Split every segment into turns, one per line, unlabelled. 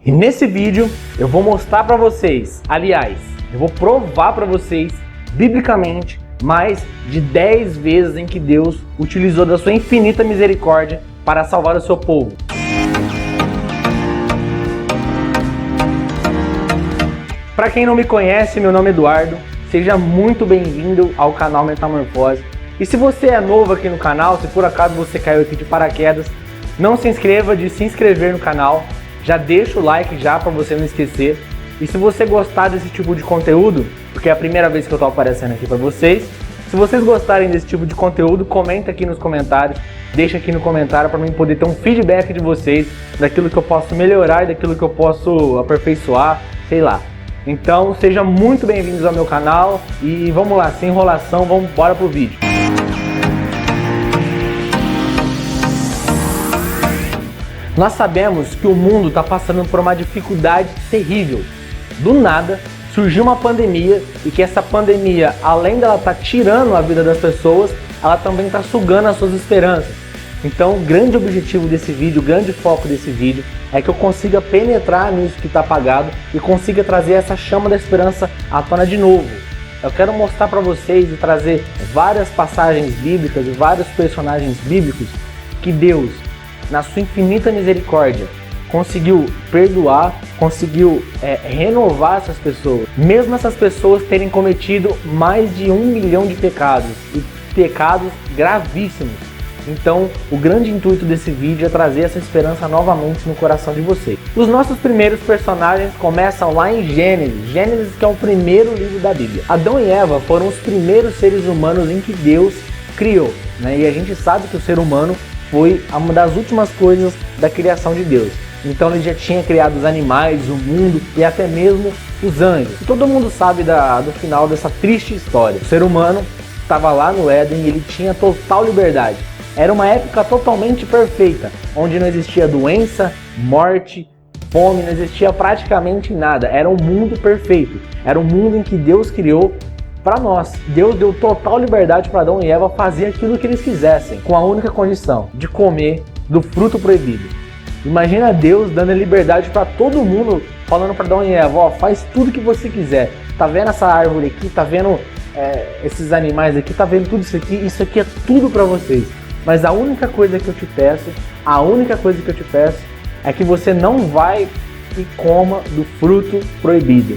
E nesse vídeo eu vou mostrar para vocês, aliás, eu vou provar para vocês, biblicamente, mais de 10 vezes em que Deus utilizou da sua infinita misericórdia para salvar o seu povo. Para quem não me conhece, meu nome é Eduardo, seja muito bem-vindo ao canal Metamorfose. E se você é novo aqui no canal, se por acaso você caiu aqui de paraquedas, não se inscreva de se inscrever no canal, já deixa o like já para você não esquecer. E se você gostar desse tipo de conteúdo, porque é a primeira vez que eu estou aparecendo aqui para vocês, se vocês gostarem desse tipo de conteúdo, comenta aqui nos comentários, deixa aqui no comentário para mim poder ter um feedback de vocês, daquilo que eu posso melhorar e daquilo que eu posso aperfeiçoar, sei lá. Então sejam muito bem-vindos ao meu canal e vamos lá, sem enrolação, vamos embora pro vídeo. Nós sabemos que o mundo está passando por uma dificuldade terrível. Do nada surgiu uma pandemia e que essa pandemia, além dela estar tirando a vida das pessoas, ela também está sugando as suas esperanças. Então o grande objetivo desse vídeo, o grande foco desse vídeo é que eu consiga penetrar nisso que está apagado e consiga trazer essa chama da esperança à tona de novo. Eu quero mostrar para vocês e trazer várias passagens bíblicas e vários personagens bíblicos que Deus, na sua infinita misericórdia, conseguiu perdoar, conseguiu renovar essas pessoas. Mesmo essas pessoas terem cometido mais de 1 milhão de pecados, e pecados gravíssimos. Então, o grande intuito desse vídeo é trazer essa esperança novamente no coração de vocês. Os nossos primeiros personagens começam lá em Gênesis. Gênesis, que é o primeiro livro da Bíblia. Adão e Eva foram os primeiros seres humanos em que Deus criou, né? E a gente sabe que o ser humano foi uma das últimas coisas da criação de Deus. Então ele já tinha criado os animais, o mundo e até mesmo os anjos. E todo mundo sabe do final dessa triste história. O ser humano estava lá no Éden e ele tinha total liberdade. Era uma época totalmente perfeita, onde não existia doença, morte, fome, não existia praticamente nada. Era um mundo perfeito. Era um mundo em que Deus criou para nós. Deus deu total liberdade para Adão e Eva fazer aquilo que eles quisessem, com a única condição de comer do fruto proibido. Imagina Deus dando liberdade para todo mundo, falando para Adão e Eva, ó, faz tudo que você quiser. Tá vendo essa árvore aqui? Tá vendo esses animais aqui? Tá vendo tudo isso aqui? Isso aqui é tudo para vocês. Mas a única coisa que eu te peço, é que você não vai e coma do fruto proibido.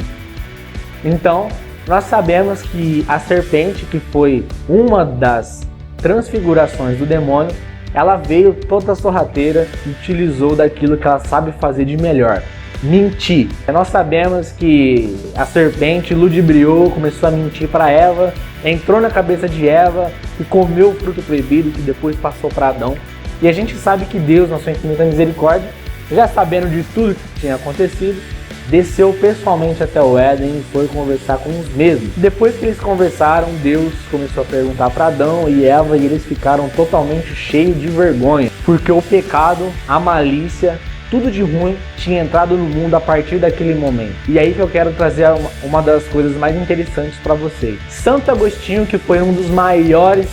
Então, nós sabemos que a serpente, que foi uma das transfigurações do demônio, ela veio toda sorrateira e utilizou daquilo que ela sabe fazer de melhor: mentir. Nós sabemos que a serpente ludibriou, começou a mentir para Eva, entrou na cabeça de Eva e comeu o fruto proibido, que depois passou para Adão. E a gente sabe que Deus, na sua infinita misericórdia, já sabendo de tudo que tinha acontecido, desceu pessoalmente até o Éden e foi conversar com os mesmos. Depois que eles conversaram, Deus começou a perguntar para Adão e Eva e eles ficaram totalmente cheios de vergonha, porque o pecado, a malícia, tudo de ruim tinha entrado no mundo a partir daquele momento. E aí que eu quero trazer uma das coisas mais interessantes para vocês. Santo Agostinho, que foi um dos maiores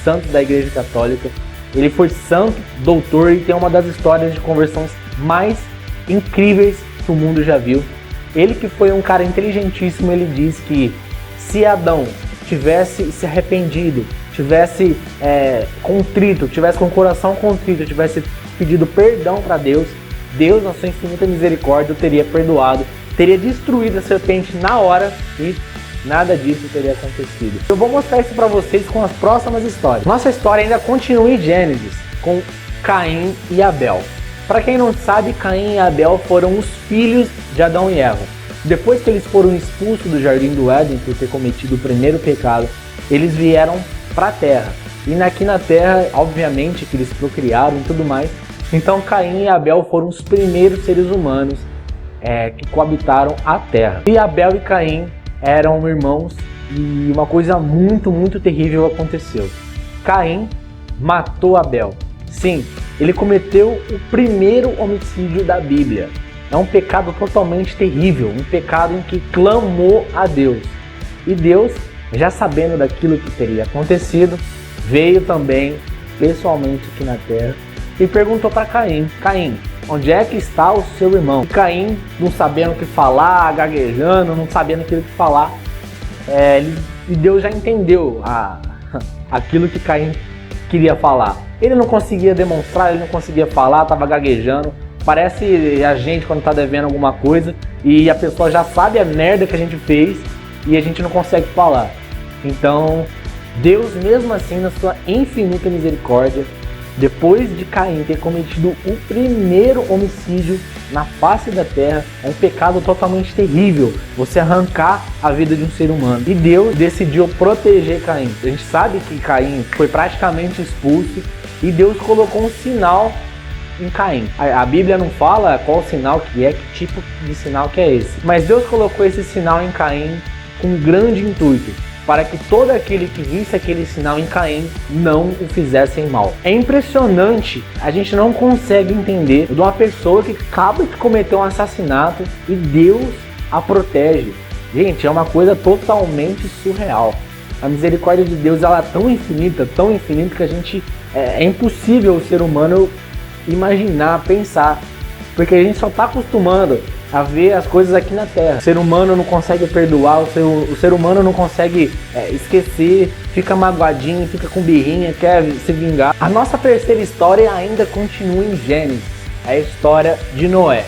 santos da Igreja Católica, ele foi santo, doutor e tem uma das histórias de conversões mais incríveis que o mundo já viu. Ele, que foi um cara inteligentíssimo, ele diz que se Adão tivesse se arrependido, tivesse contrito, tivesse com o coração contrito, tivesse pedido perdão para Deus, Deus, na sua infinita misericórdia, o teria perdoado, teria destruído a serpente na hora e nada disso teria acontecido. Eu vou mostrar isso para vocês com as próximas histórias. Nossa história ainda continua em Gênesis, com Caim e Abel. Para quem não sabe, Caim e Abel foram os filhos de Adão e Eva. Depois que eles foram expulsos do jardim do Éden por ter cometido o primeiro pecado, eles vieram para a terra. E aqui na terra, obviamente, que eles procriaram e tudo mais. Então Caim e Abel foram os primeiros seres humanos que coabitaram a terra. E Abel e Caim eram irmãos e uma coisa muito, muito terrível aconteceu. Caim matou Abel. Sim, ele cometeu o primeiro homicídio da Bíblia. É um pecado totalmente terrível, um pecado em que clamou a Deus. E Deus, já sabendo daquilo que teria acontecido, veio também pessoalmente aqui na terra e perguntou para Caim: Caim, onde é que está o seu irmão? E Caim, não sabendo o que falar, gaguejando, não sabendo aquilo que falar, e Deus já entendeu aquilo que Caim queria falar. Ele não conseguia demonstrar, ele não conseguia falar, estava gaguejando. Parece a gente quando está devendo alguma coisa e a pessoa já sabe a merda que a gente fez e a gente não consegue falar. Então, Deus, mesmo assim, na sua infinita misericórdia, depois de Caim ter cometido o primeiro homicídio na face da terra, é um pecado totalmente terrível, você arrancar a vida de um ser humano. E Deus decidiu proteger Caim. A gente sabe que Caim foi praticamente expulso e Deus colocou um sinal em Caim. A Bíblia não fala qual sinal que é, que tipo de sinal que é esse. Mas Deus colocou esse sinal em Caim com um grande intuito, para que todo aquele que visse aquele sinal em Caim não o fizessem mal. É impressionante, a gente não consegue entender de uma pessoa que acaba de cometer um assassinato e Deus a protege. Gente, é uma coisa totalmente surreal. A misericórdia de Deus, ela é tão infinita que a gente é impossível o ser humano imaginar, pensar, porque a gente só está acostumando a ver as coisas aqui na Terra. O ser humano não consegue perdoar, o ser humano não consegue esquecer, fica magoadinho, fica com birrinha, quer se vingar. A nossa terceira história ainda continua em Gênesis, é a história de Noé.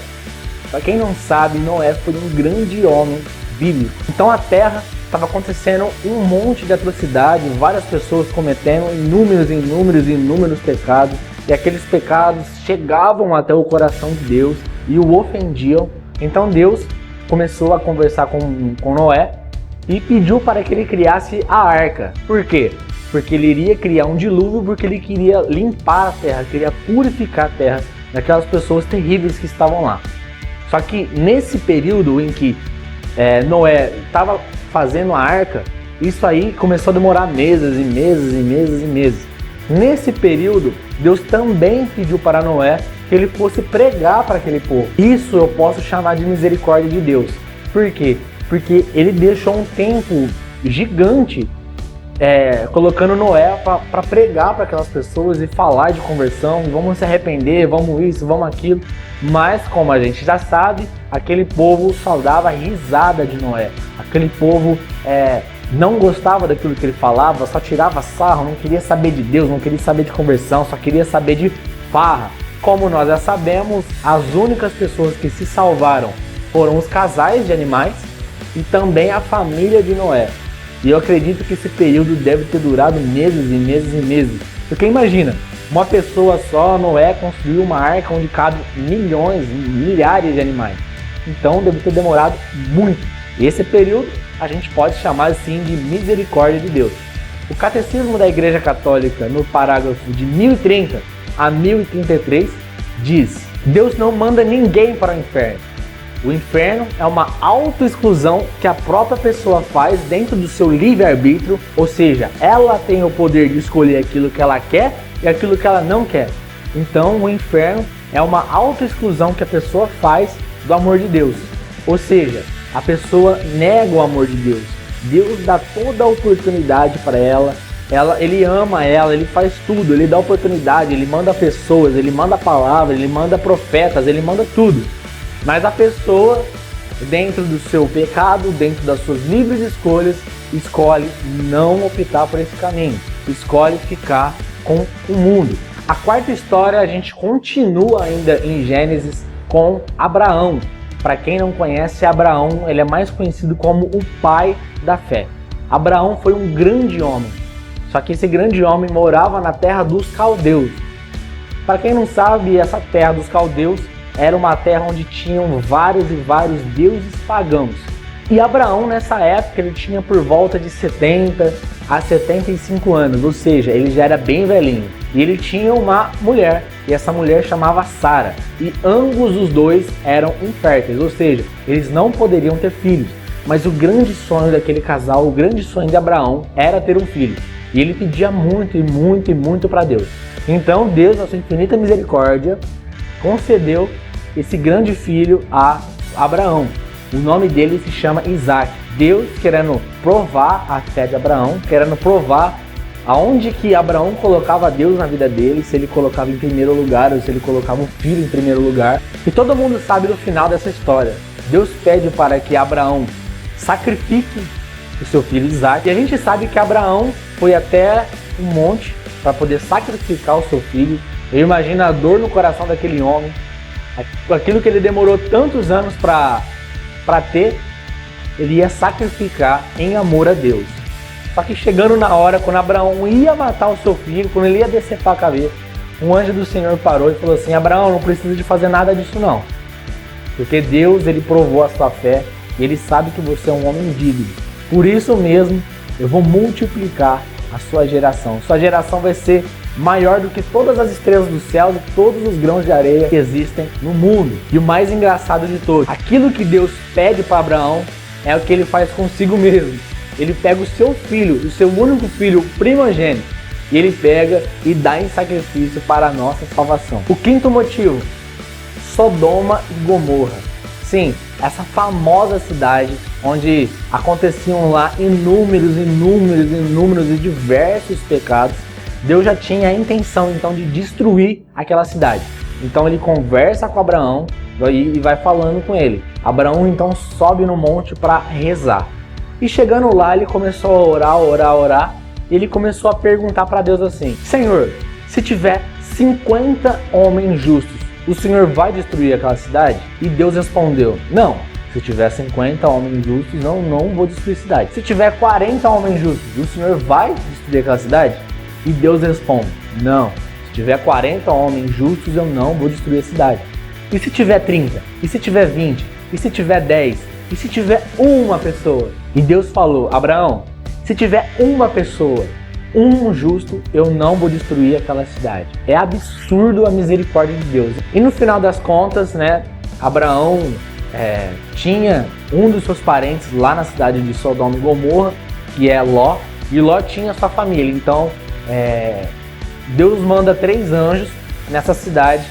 Para quem não sabe, Noé foi um grande homem bíblico. Então a Terra estava acontecendo um monte de atrocidades, várias pessoas cometendo inúmeros pecados, e aqueles pecados chegavam até o coração de Deus e o ofendiam. Então Deus começou a conversar com Noé e pediu para que ele criasse a arca. Por quê? Porque ele iria criar um dilúvio, porque ele queria limpar a terra, queria purificar a terra daquelas pessoas terríveis que estavam lá. Só que nesse período em que Noé estava fazendo a arca, isso aí começou a demorar meses e meses. Nesse período, Deus também pediu para Noé que ele fosse pregar para aquele povo. Isso eu posso chamar de misericórdia de Deus. Por quê? Porque ele deixou um tempo gigante colocando Noé para pregar para aquelas pessoas e falar de conversão, vamos se arrepender, vamos isso, vamos aquilo. Mas como a gente já sabe, aquele povo só dava risada de Noé. Aquele povo não gostava daquilo que ele falava, só tirava sarro, não queria saber de Deus, não queria saber de conversão, só queria saber de farra. Como nós já sabemos, as únicas pessoas que se salvaram foram os casais de animais e também a família de Noé. E eu acredito que esse período deve ter durado meses. Porque imagina, uma pessoa só, Noé, construiu uma arca onde cabe milhares de animais. Então deve ter demorado muito. Esse período a gente pode chamar assim de misericórdia de Deus. O Catecismo da Igreja Católica, no parágrafo de 1030 a 1033, diz: Deus não manda ninguém para o inferno. O inferno é uma autoexclusão que a própria pessoa faz dentro do seu livre-arbítrio, ou seja, ela tem o poder de escolher aquilo que ela quer e aquilo que ela não quer. Então o inferno é uma autoexclusão que a pessoa faz do amor de Deus, ou seja, a pessoa nega o amor de Deus. Deus dá toda a oportunidade para ela, ele ama ela, ele faz tudo, ele dá oportunidade, ele manda pessoas, ele manda palavras, ele manda profetas, ele manda tudo. Mas a pessoa, dentro do seu pecado, dentro das suas livres escolhas, escolhe não optar por esse caminho, escolhe ficar com o mundo. A quarta história a gente continua ainda em Gênesis com Abraão. Para quem não conhece, Abraão, ele é mais conhecido como o pai da fé. Abraão foi um grande homem, só que esse grande homem morava na terra dos caldeus. Para quem não sabe, essa terra dos caldeus era uma terra onde tinham vários deuses pagãos. E Abraão, nessa época, ele tinha por volta de 70 a 75 anos, ou seja, ele já era bem velhinho. E ele tinha uma mulher, e essa mulher chamava Sara. E ambos os dois eram inférteis, ou seja, eles não poderiam ter filhos. Mas o grande sonho daquele casal, o grande sonho de Abraão, era ter um filho. E ele pedia muito para Deus. Então Deus, na sua infinita misericórdia, concedeu esse grande filho a Abraão. O nome dele se chama Isaac. Deus querendo provar a fé de Abraão, querendo provar aonde que Abraão colocava Deus na vida dele, se ele colocava em primeiro lugar ou se ele colocava o filho em primeiro lugar. E todo mundo sabe do final dessa história. Deus pede para que Abraão sacrifique o seu filho Isaac. E a gente sabe que Abraão foi até um monte para poder sacrificar o seu filho. Eu imagino a dor no coração daquele homem, aquilo que ele demorou tantos anos para ter, ele ia sacrificar em amor a Deus. Só que chegando na hora, quando Abraão ia matar o seu filho, quando ele ia decepar a cabeça, um anjo do Senhor parou e falou assim: Abraão, não precisa de fazer nada disso não. Porque Deus, ele provou a sua fé e ele sabe que você é um homem digno. Por isso mesmo, eu vou multiplicar a sua geração. Sua geração vai ser maior do que todas as estrelas do céu e todos os grãos de areia que existem no mundo. E o mais engraçado de todos, aquilo que Deus pede para Abraão é o que ele faz consigo mesmo. Ele pega o seu filho, o seu único filho, o primogênito, e ele pega e dá em sacrifício para a nossa salvação. O quinto motivo, Sodoma e Gomorra. Sim, essa famosa cidade onde aconteciam lá inúmeros e diversos pecados. Deus já tinha a intenção então de destruir aquela cidade. Então ele conversa com Abraão e vai falando com ele. Abraão então sobe no monte para rezar. E chegando lá, ele começou a orar. E ele começou a perguntar para Deus assim: Senhor, se tiver 50 homens justos, o Senhor vai destruir aquela cidade? E Deus respondeu: não, se tiver 50 homens justos, não vou destruir a cidade. Se tiver 40 homens justos, o Senhor vai destruir aquela cidade? E Deus responde: não, se tiver 40 homens justos, eu não vou destruir a cidade. E se tiver 30? E se tiver 20? E se tiver 10? E se tiver uma pessoa? E Deus falou: Abraão, se tiver uma pessoa, um justo, eu não vou destruir aquela cidade. É absurdo a misericórdia de Deus. E no final das contas, Abraão tinha um dos seus parentes lá na cidade de Sodoma e Gomorra, que é Ló, e Ló tinha sua família. Então, Deus manda 3 anjos nessa cidade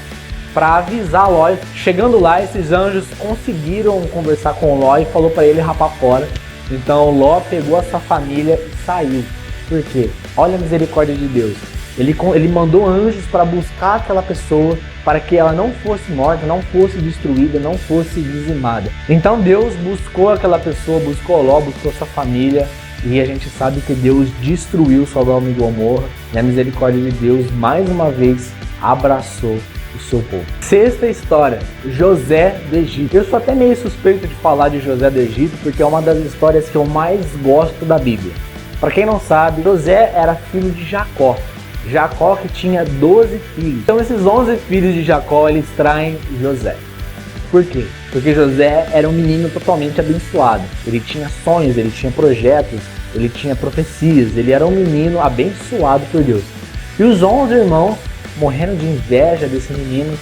para avisar Ló. Chegando lá, esses anjos conseguiram conversar com Ló e falou para ele rapar fora. Então Ló pegou a sua família e saiu. Por quê? Olha a misericórdia de Deus. Ele mandou anjos para buscar aquela pessoa, para que ela não fosse morta, não fosse destruída, não fosse dizimada. Então Deus buscou aquela pessoa, buscou Ló, buscou sua família. E a gente sabe que Deus destruiu Sodoma e Gomorra. E a misericórdia de Deus, mais uma vez, abraçou o seu povo. Sexta história, José do Egito. Eu sou até meio suspeito de falar de José do Egito, porque é uma das histórias que eu mais gosto da Bíblia. Para quem não sabe, José era filho de Jacó. Jacó que tinha 12 filhos. Então esses 11 filhos de Jacó, eles traem José. Por quê? Porque José era um menino totalmente abençoado. Ele tinha sonhos, ele tinha projetos, ele tinha profecias. Ele era um menino abençoado por Deus. E os 11 irmãos, morrendo de inveja desse menino,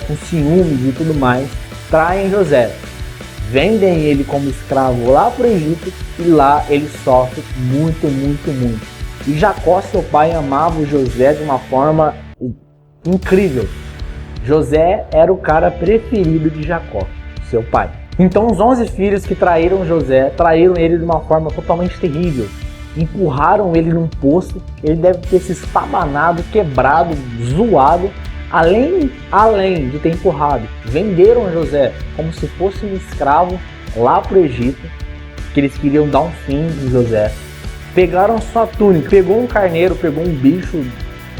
com ciúmes e tudo mais, traem José. Vendem ele como escravo lá para o Egito e lá ele sofre muito. E Jacó, seu pai, amava o José de uma forma incrível. José era o cara preferido de Jacó, seu pai. Então os 11 filhos que traíram José, traíram ele de uma forma totalmente terrível. Empurraram ele num poço, ele deve ter se estabanado, quebrado, zoado. Além de ter empurrado, venderam José como se fosse um escravo lá para o Egito, que eles queriam dar um fim em José. Pegaram sua túnica, pegou um carneiro, pegou um bicho,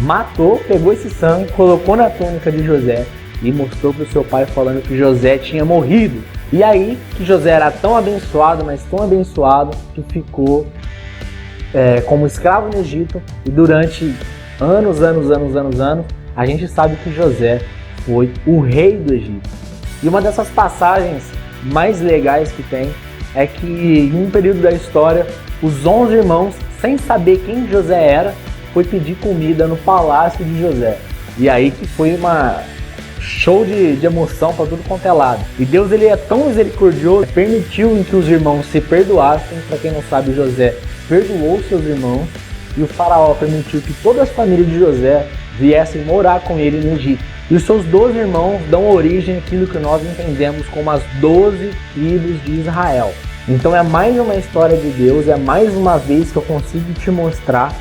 matou, pegou esse sangue, colocou na túnica de José e mostrou para o seu pai falando que José tinha morrido. E aí que José era tão abençoado, mas tão abençoado, que ficou como escravo no Egito. E durante anos, a gente sabe que José foi o rei do Egito. E uma dessas passagens mais legais que tem é que em um período da história, os 11 irmãos, sem saber quem José era, foi pedir comida no palácio de José. E aí que foi uma show de emoção para tudo quanto é lado. E Deus, ele é tão misericordioso, permitiu que os irmãos se perdoassem. Para quem não sabe, José perdoou seus irmãos e o faraó permitiu que toda a família de José viessem morar com ele no Egito. E os seus 12 irmãos dão origem àquilo que nós entendemos como as 12 tribos de Israel. Então é mais uma história de Deus, é mais uma vez que eu consigo te mostrar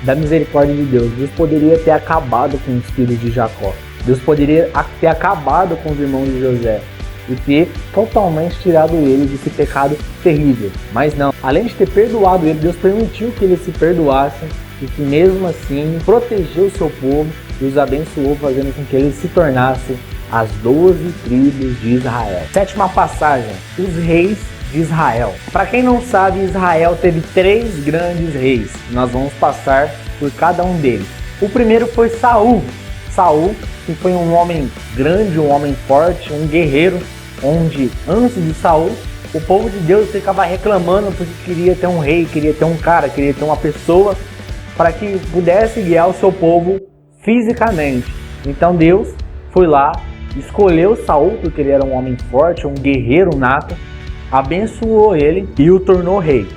da misericórdia de Deus. Deus poderia ter acabado com os filhos de Jacó. Deus poderia ter acabado com os irmãos de José e ter totalmente tirado eles desse pecado terrível. Mas não, além de ter perdoado ele, Deus permitiu que eles se perdoassem e que mesmo assim protegeu o seu povo e os abençoou, fazendo com que eles se tornassem as 12 tribos de Israel. Sétima passagem, os reis de Israel. Para quem não sabe, Israel teve 3 grandes reis. Nós vamos passar por cada um deles. O primeiro foi Saul. Saul, que foi um homem grande, um homem forte, um guerreiro, onde antes de Saul, o povo de Deus ficava reclamando porque queria ter um rei, queria ter um cara, queria ter uma pessoa para que pudesse guiar o seu povo fisicamente. Então Deus foi lá, escolheu Saul porque ele era um homem forte, um guerreiro nato, abençoou ele e o tornou rei.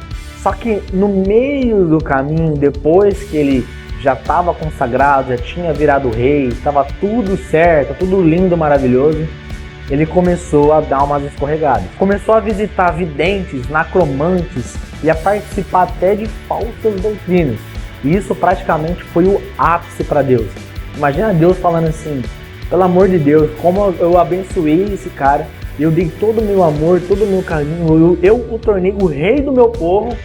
Só que no meio do caminho, depois que ele já estava consagrado, já tinha virado rei, estava tudo certo, tudo lindo, maravilhoso, ele começou a dar umas escorregadas. Começou a visitar videntes, necromantes e a participar até de falsas doutrinas. E isso praticamente foi o ápice para Deus. Imagina Deus falando assim: pelo amor de Deus, como eu abençoei esse cara, eu dei todo o meu amor, todo o meu carinho, eu o tornei o rei do meu povo,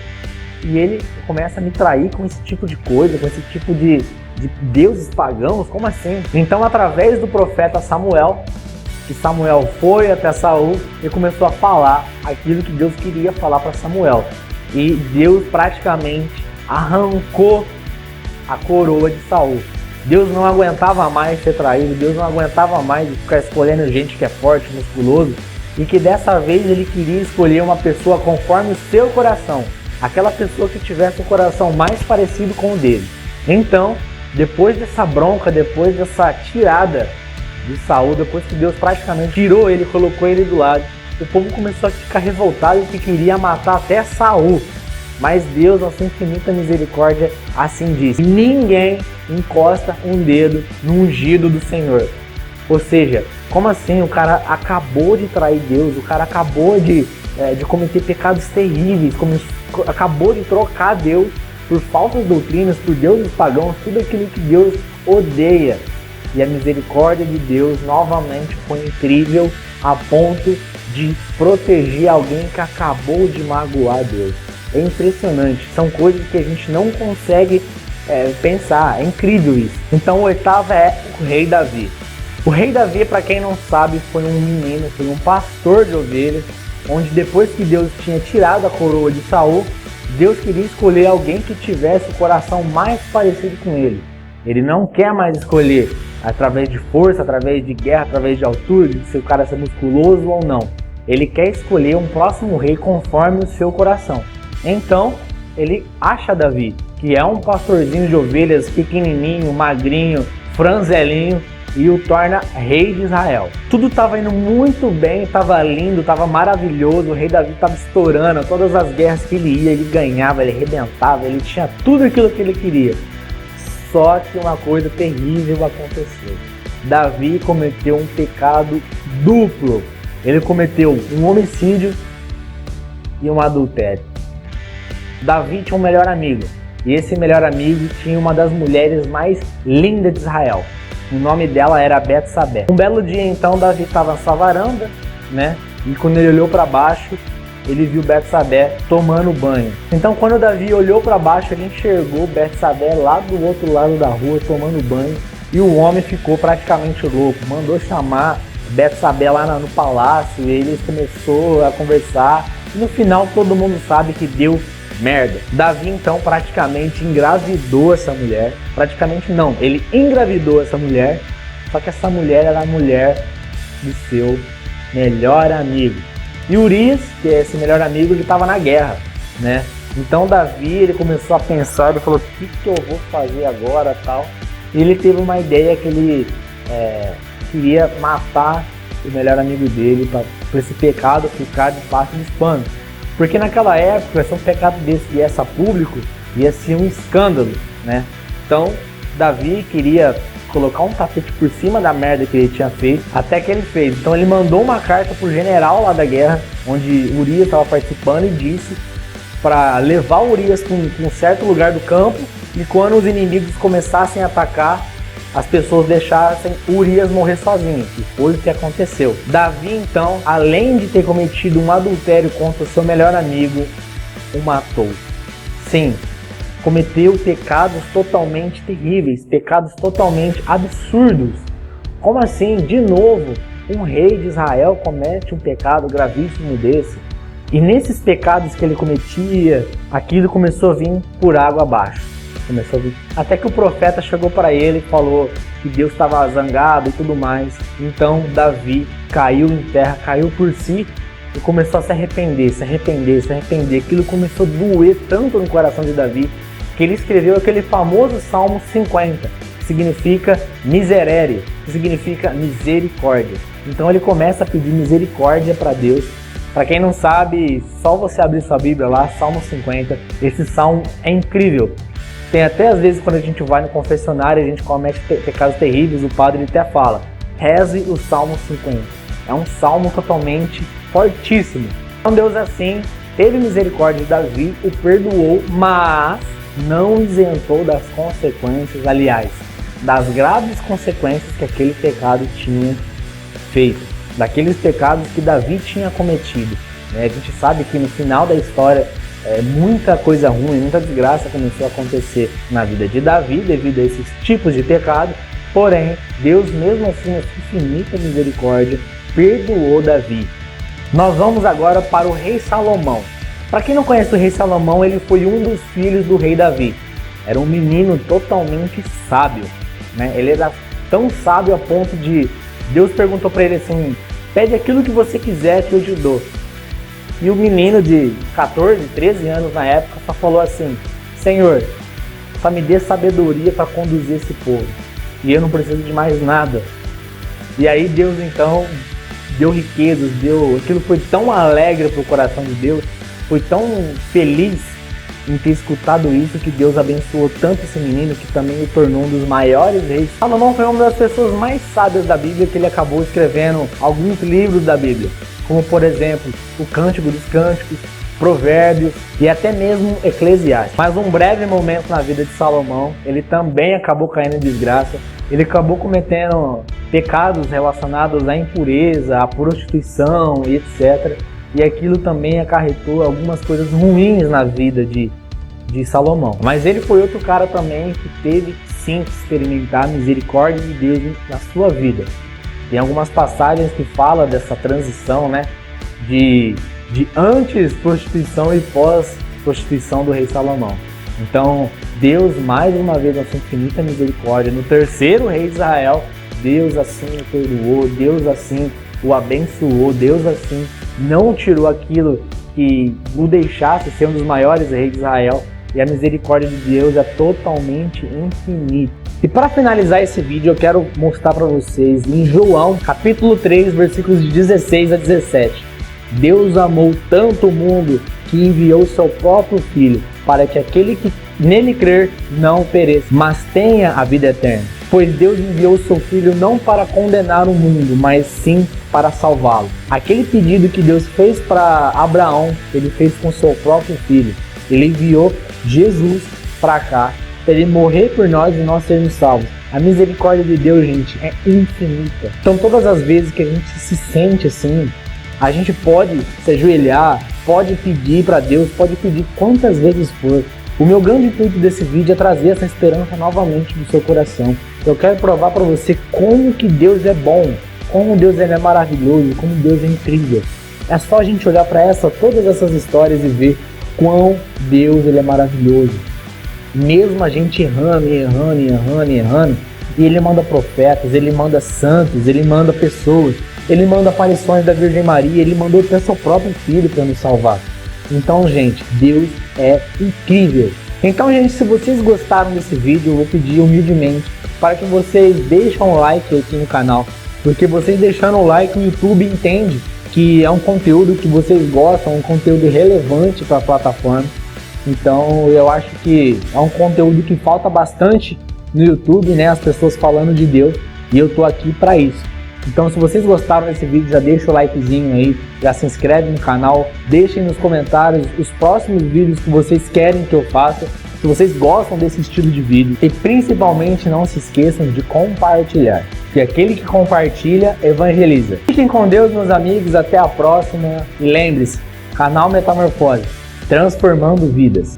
e ele começa a me trair com esse tipo de coisa, com esse tipo de deuses pagãos, como assim? Então, através do profeta Samuel, que Samuel foi até Saul e começou a falar aquilo que Deus queria falar para Samuel. E Deus praticamente arrancou a coroa de Saul. Deus não aguentava mais ser traído, Deus não aguentava mais de ficar escolhendo gente que é forte, musculoso, e que dessa vez ele queria escolher uma pessoa conforme o seu coração, aquela pessoa que tivesse o coração mais parecido com o dele. Então, depois dessa bronca, depois dessa tirada de Saul, depois que Deus praticamente tirou ele, colocou ele do lado, o povo começou a ficar revoltado e que queria matar até Saul. Mas Deus, na sua infinita misericórdia, assim disse: ninguém encosta um dedo no ungido do Senhor. Ou seja, como assim? O cara acabou de trair Deus, o cara acabou de cometer pecados terríveis, acabou de trocar Deus por falsas doutrinas, por deuses pagãos, tudo aquilo que Deus odeia. E a misericórdia de Deus novamente foi incrível a ponto de proteger alguém que acabou de magoar Deus. É impressionante, são coisas que a gente não consegue pensar, é incrível isso. Então o oitavo é o rei Davi. O rei Davi, para quem não sabe, foi um menino, foi um pastor de ovelhas, onde depois que Deus tinha tirado a coroa de Saul, Deus queria escolher alguém que tivesse o coração mais parecido com ele. Ele não quer mais escolher através de força, através de guerra, através de altura, de se o cara ser musculoso ou não. Ele quer escolher um próximo rei conforme o seu coração. Então, ele acha Davi, que é um pastorzinho de ovelhas pequenininho, magrinho, franzelinho, e o torna rei de Israel. Tudo estava indo muito bem, estava lindo, estava maravilhoso, o rei Davi estava estourando, todas as guerras que ele ia, ele ganhava, ele arrebentava, ele tinha tudo aquilo que ele queria. Só que uma coisa terrível aconteceu. Davi cometeu um pecado duplo. Ele cometeu um homicídio e um adultério. Davi tinha um melhor amigo, e esse melhor amigo tinha uma das mulheres mais lindas de Israel. O nome dela era Betsabé. Um belo dia, então, Davi estava na sua varanda, né? E quando ele olhou para baixo, ele viu Betsabé tomando banho. Então, quando Davi olhou para baixo, ele enxergou Betsabé lá do outro lado da rua tomando banho. E o homem ficou praticamente louco. Mandou chamar Betsabé lá no palácio. E eles começaram a conversar. E no final, todo mundo sabe que deu merda. Davi então praticamente engravidou essa mulher. Praticamente não, ele engravidou essa mulher. Só que essa mulher era a mulher do seu melhor amigo. E Urias, que é esse melhor amigo, ele estava na guerra, né? Então Davi, ele começou a pensar, ele falou: o que eu vou fazer agora, tal. E ele teve uma ideia que ele queria matar o melhor amigo dele para esse pecado ficar debaixo dos panos. Porque naquela época, se um pecado desse viesse a público, ia ser um escândalo, né? Então, Davi queria colocar um tapete por cima da merda que ele tinha feito, até que ele fez. Então ele mandou uma carta pro general lá da guerra, onde Urias estava participando, e disse para levar Urias para um certo lugar do campo e quando os inimigos começassem a atacar, as pessoas deixassem Urias morrer sozinho, e foi o que aconteceu. Davi, então, além de ter cometido um adultério contra o seu melhor amigo, o matou. Sim, cometeu pecados totalmente terríveis, pecados totalmente absurdos. Como assim? De novo, um rei de Israel comete um pecado gravíssimo desse. E nesses pecados que ele cometia, aquilo começou a vir por água abaixo. Começou a vir. Até que o profeta chegou para ele e falou que Deus estava zangado e tudo mais. Então Davi caiu em terra, caiu por si e começou a se arrepender. Aquilo começou a doer tanto no coração de Davi que ele escreveu aquele famoso Salmo 50, que significa miserere, que significa misericórdia. Então ele começa a pedir misericórdia para Deus. Para quem não sabe, só você abrir sua Bíblia lá, Salmo 50, esse salmo é incrível. Tem até às vezes quando a gente vai no confessionário e a gente comete pecados terríveis, o padre até fala, reze o Salmo 50. É um salmo totalmente fortíssimo. Então Deus assim teve misericórdia de Davi, o perdoou, mas não isentou das consequências, aliás, das graves consequências que aquele pecado tinha feito, daqueles pecados que Davi tinha cometido. A gente sabe que no final da história muita coisa ruim, muita desgraça começou a acontecer na vida de Davi devido a esses tipos de pecado, porém Deus mesmo assim, na sua infinita misericórdia, perdoou Davi. Nós vamos agora para o rei Salomão. Para quem não conhece o rei Salomão, ele foi um dos filhos do rei Davi. Era um menino totalmente sábio, né? Ele era tão sábio a ponto de Deus perguntou para ele assim, pede aquilo que você quiser que eu te dou. E o menino de 14, 13 anos na época só falou assim, Senhor, só me dê sabedoria para conduzir esse povo. E eu não preciso de mais nada. E aí Deus então deu riquezas, aquilo foi tão alegre para o coração de Deus, foi tão feliz em ter escutado isso que Deus abençoou tanto esse menino que também o tornou um dos maiores reis. Salomão foi uma das pessoas mais sábias da Bíblia, que ele acabou escrevendo alguns livros da Bíblia, como por exemplo o Cântico dos Cânticos, Provérbios e até mesmo Eclesiastes. Mas um breve momento na vida de Salomão, ele também acabou caindo em desgraça, ele acabou cometendo pecados relacionados à impureza, à prostituição e etc. E aquilo também acarretou algumas coisas ruins na vida de Salomão. Mas ele foi outro cara também que teve sim que experimentar a misericórdia de Deus na sua vida. Tem algumas passagens que falam dessa transição, né, de antes prostituição e pós prostituição do rei Salomão. Então Deus mais uma vez na sua infinita misericórdia, no terceiro rei de Israel, Deus assim o perdoou, Deus assim o abençoou, Deus assim não tirou aquilo que o deixasse ser um dos maiores reis de Israel, e a misericórdia de Deus é totalmente infinita. E para finalizar esse vídeo eu quero mostrar para vocês em João capítulo 3 versículos de 16 a 17. Deus amou tanto o mundo que enviou o seu próprio Filho para que aquele que nele crer não pereça, mas tenha a vida eterna. Pois Deus enviou o seu Filho não para condenar o mundo, mas sim para salvá-lo. Aquele pedido que Deus fez para Abraão, ele fez com seu próprio Filho. Ele enviou Jesus para cá, para ele morrer por nós e nós sermos salvos. A misericórdia de Deus, gente, é infinita. Então todas as vezes que a gente se sente assim, a gente pode se ajoelhar, pode pedir para Deus, pode pedir quantas vezes for. O meu grande intuito desse vídeo é trazer essa esperança novamente do seu coração. Eu quero provar para você como que Deus é bom, como Deus é maravilhoso, como Deus é incrível. É só a gente olhar para todas essas histórias e ver quão Deus ele é maravilhoso. Mesmo a gente errando, e ele manda profetas, ele manda santos, ele manda pessoas, ele manda aparições da Virgem Maria, ele mandou até seu próprio Filho para nos salvar. Então, gente, Deus é incrível. Então, gente, se vocês gostaram desse vídeo, eu vou pedir humildemente para que vocês deixem um like aqui no canal, porque vocês deixando o like, o YouTube entende que é um conteúdo que vocês gostam, um conteúdo relevante para a plataforma. Então, eu acho que é um conteúdo que falta bastante no YouTube, né? As pessoas falando de Deus, e eu tô aqui para isso. Então, se vocês gostaram desse vídeo, já deixa o likezinho aí, já se inscreve no canal, deixem nos comentários os próximos vídeos que vocês querem que eu faça. se vocês gostam desse estilo de vídeo e principalmente não se esqueçam de compartilhar, que aquele que compartilha evangeliza. Fiquem com Deus, meus amigos, até a próxima e lembre-se, canal Metamorfose, transformando vidas.